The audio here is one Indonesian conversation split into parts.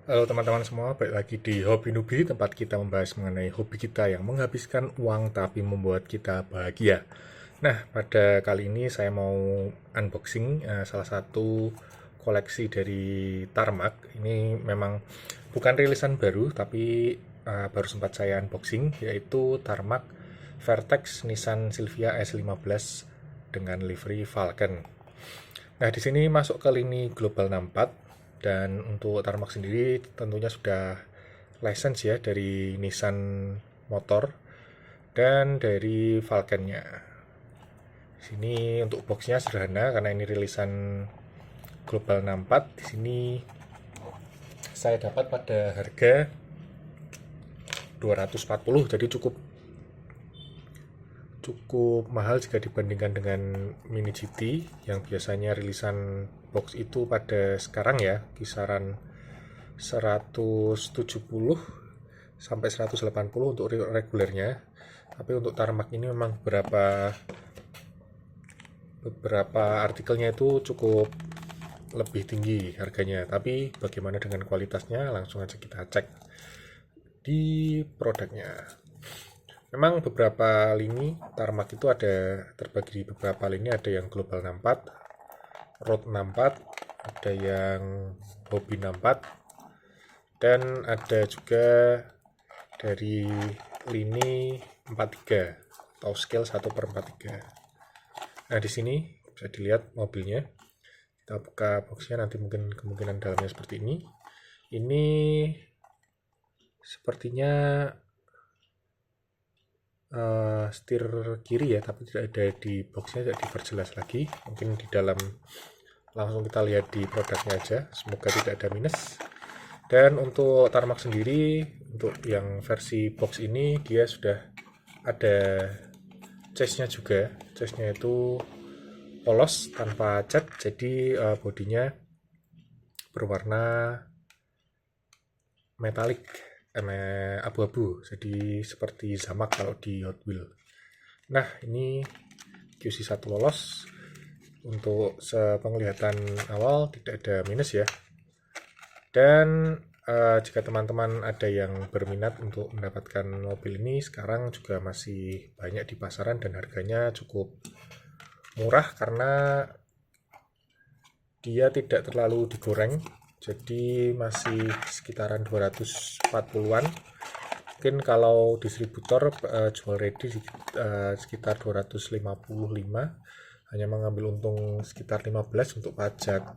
Halo teman-teman semua, balik lagi di Hobi Nubi, tempat kita membahas mengenai hobi kita yang menghabiskan uang tapi membuat kita bahagia. Nah, pada kali ini saya mau unboxing salah satu koleksi dari Tarmac. Ini memang bukan rilisan baru, tapi baru sempat saya unboxing, yaitu Tarmac Vertex Nissan Silvia S15 dengan livery Falcon. Nah, di sini masuk ke lini Global 64 dan untuk Tarmac sendiri tentunya sudah license ya dari Nissan Motor dan dari Falconnya. Di sini untuk boxnya sederhana karena ini rilisan Global 64. Di sini saya dapat pada harga 240, jadi cukup cukup mahal jika dibandingkan dengan Mini GT yang biasanya rilisan box itu pada sekarang ya kisaran 170 sampai 180 untuk regulernya. Tapi untuk Tarmac ini memang beberapa artikelnya itu cukup lebih tinggi harganya. Tapi bagaimana dengan kualitasnya? Langsung aja kita cek di produknya. Memang beberapa lini Tarmac itu ada terbagi di beberapa lini, ada yang Global 64, Road 64, ada yang Hobby 64, dan ada juga dari lini 43 atau scale 1/43. Nah, di sini bisa dilihat mobilnya. Kita buka boxnya, nanti mungkin kemungkinan dalamnya seperti ini. Ini sepertinya setir kiri ya, tapi tidak ada di boxnya, tidak diperjelas lagi. Mungkin di dalam langsung kita lihat di produknya aja. Semoga tidak ada minus. Dan untuk Tarmac sendiri, untuk yang versi box ini dia sudah ada chassis-nya juga. Chassis-nya itu polos tanpa cat, jadi bodinya berwarna metalik, abu-abu, jadi seperti Zamak kalau di Hot Wheels. Nah, ini QC1 lolos. Untuk sepenglihatan awal tidak ada minus ya. Dan jika teman-teman ada yang berminat untuk mendapatkan mobil ini, sekarang juga masih banyak di pasaran dan harganya cukup murah karena dia tidak terlalu digoreng. Jadi masih sekitaran 240-an. Mungkin kalau distributor jual ready sekitar 255, hanya mengambil untung sekitar 15 untuk pajak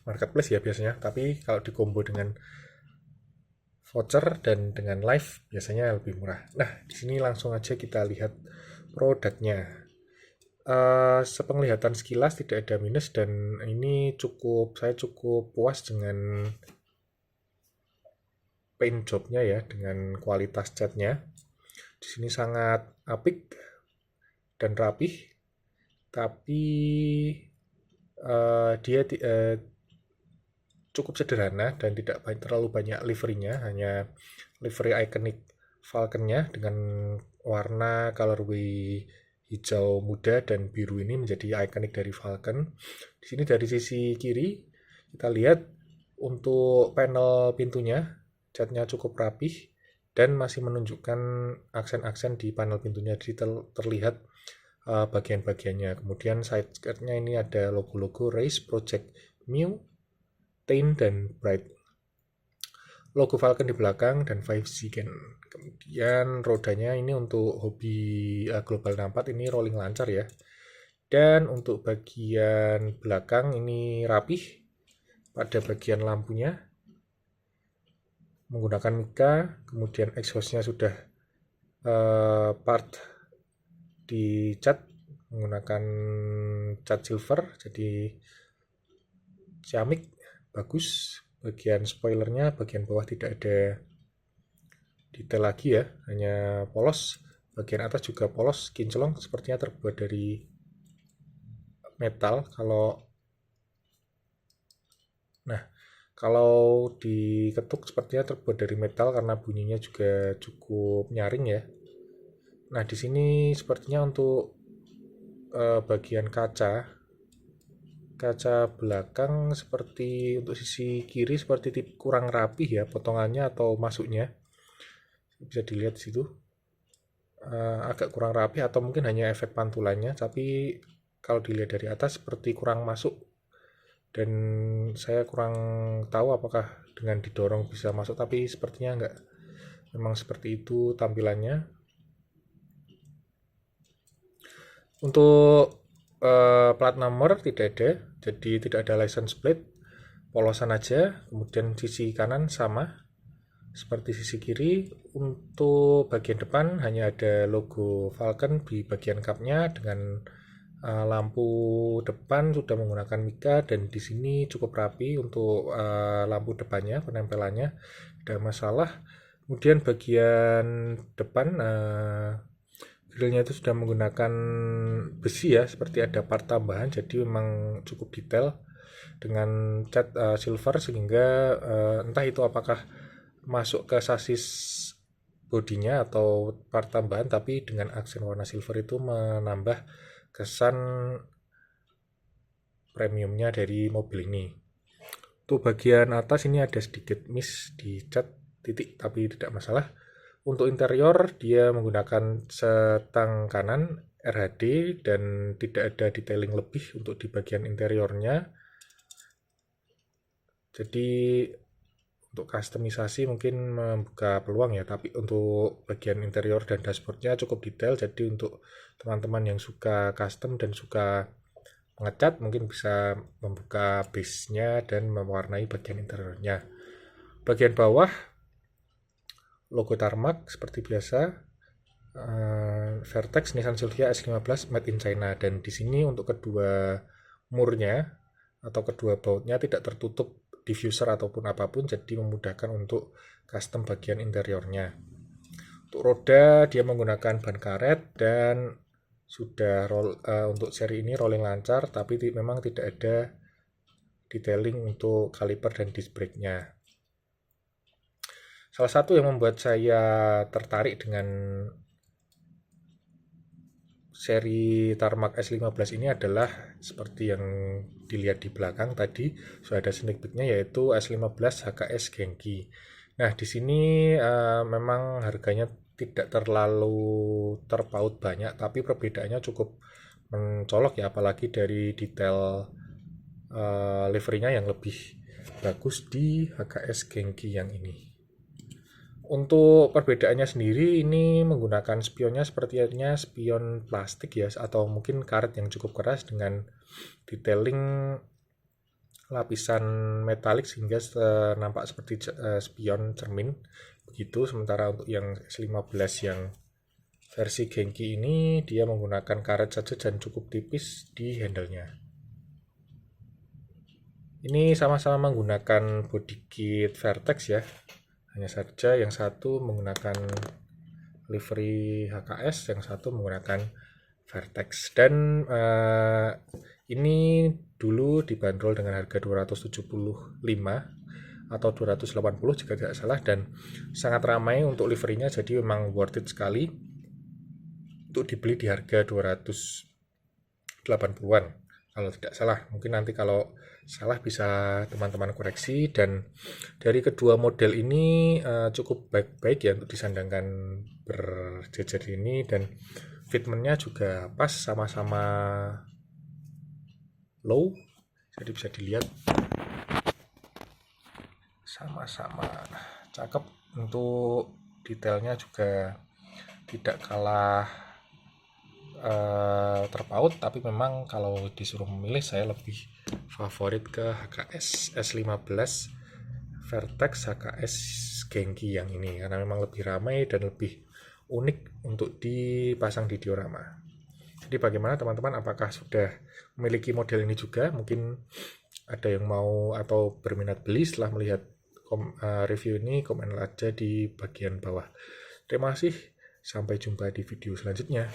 marketplace ya biasanya. Tapi kalau dikombo dengan voucher dan dengan live biasanya lebih murah. Nah, di sini langsung aja kita lihat produknya. Sepenglihatan sekilas tidak ada minus dan ini saya cukup puas dengan paint jobnya ya, dengan kualitas catnya. Di sini sangat apik dan rapih, tapi dia cukup sederhana dan tidak terlalu banyak liverynya, hanya livery ikonik Falconnya dengan warna colorway hijau muda dan biru ini menjadi ikonik dari Falcon. Di sini dari sisi kiri kita lihat untuk panel pintunya catnya cukup rapih dan masih menunjukkan aksen-aksen di panel pintunya, jadi terlihat bagian-bagiannya. Kemudian side skirtnya ini ada logo-logo Race, Project Mew, Tain, dan Bright. Logo Falcon di belakang dan 5 Gen. Kemudian rodanya ini untuk hobi Global 64 ini rolling lancar ya. Dan untuk bagian belakang ini rapih. Pada bagian lampunya menggunakan mica, kemudian exhaustnya sudah part dicat menggunakan cat silver, jadi ciamik, bagus. Bagian spoilernya bagian bawah tidak ada detail lagi ya, hanya polos. Bagian atas juga polos, kinclong, sepertinya terbuat dari metal. Nah, kalau diketuk sepertinya terbuat dari metal karena bunyinya juga cukup nyaring ya. Nah, di sini sepertinya untuk bagian kaca belakang seperti untuk sisi kiri seperti kurang rapih ya potongannya atau masuknya, bisa dilihat di situ. Agak kurang rapi atau mungkin hanya efek pantulannya, tapi kalau dilihat dari atas seperti kurang masuk, dan saya kurang tahu apakah dengan didorong bisa masuk, tapi sepertinya enggak, memang seperti itu tampilannya. Untuk plat nomor tidak ada, jadi tidak ada license plate, polosan aja. Kemudian sisi kanan sama seperti sisi kiri. Untuk bagian depan hanya ada logo Falcon di bagian cupnya dengan lampu depan sudah menggunakan mica, dan di sini cukup rapi untuk lampu depannya, penempelannya tidak masalah. Kemudian bagian depan grillnya itu sudah menggunakan besi ya, seperti ada part tambahan, jadi memang cukup detail dengan cat silver, sehingga entah itu apakah masuk ke sasis bodinya atau part tambahan, tapi dengan aksen warna silver itu menambah kesan premiumnya dari mobil ini. Untuk bagian atas ini ada sedikit miss di cat titik, tapi tidak masalah. Untuk interior dia menggunakan setang kanan RHD dan tidak ada detailing lebih untuk di bagian interiornya. Jadi untuk customisasi mungkin membuka peluang ya, tapi untuk bagian interior dan dashboardnya cukup detail. Jadi untuk teman-teman yang suka custom dan suka mengecat mungkin bisa membuka base-nya dan mewarnai bagian interiornya. Bagian bawah logo Tarmac seperti biasa, Vertex Nissan Silvia S15 made in China, dan di sini untuk kedua murnya atau kedua bautnya tidak tertutup diffuser ataupun apapun, jadi memudahkan untuk custom bagian interiornya. Untuk roda dia menggunakan ban karet dan sudah untuk seri ini rolling lancar, tapi memang tidak ada detailing untuk kaliper dan disc brake-nya. Salah satu yang membuat saya tertarik dengan seri Tarmac S15 ini adalah seperti yang dilihat di belakang tadi, sudah ada sneak peek-nya, yaitu S15 HKS Genki. Nah, di sini memang harganya tidak terlalu terpaut banyak, tapi perbedaannya cukup mencolok ya, apalagi dari detail liverynya yang lebih bagus di HKS Genki yang ini. Untuk perbedaannya sendiri, ini menggunakan spionnya sepertinya spion plastik ya, atau mungkin karet yang cukup keras dengan detailing lapisan metalik sehingga nampak seperti spion cermin begitu. Sementara untuk yang S15 yang versi Genki ini dia menggunakan karet saja dan cukup tipis di handle-nya. Ini sama-sama menggunakan body kit Vertex ya. Hanya saja yang satu menggunakan livery HKS, yang satu menggunakan Vertex. Dan ini dulu dibanderol dengan harga 275 atau 280 jika tidak salah, dan sangat ramai untuk liverynya, jadi memang worth it sekali untuk dibeli di harga 280-an kalau tidak salah. Mungkin nanti kalau salah bisa teman-teman koreksi. Dan dari kedua model ini cukup baik-baik ya untuk disandangkan berjejer ini, dan fitmentnya juga pas, sama-sama low, jadi bisa dilihat sama-sama cakep. Untuk detailnya juga tidak kalah terpaut, tapi memang kalau disuruh memilih saya lebih favorit ke HKS S15 Vertex HKS Genki yang ini, karena memang lebih ramai dan lebih unik untuk dipasang di diorama. Jadi bagaimana teman-teman, apakah sudah memiliki model ini juga? Mungkin ada yang mau atau berminat beli setelah melihat review ini, komen aja di bagian bawah. Terima kasih, sampai jumpa di video selanjutnya.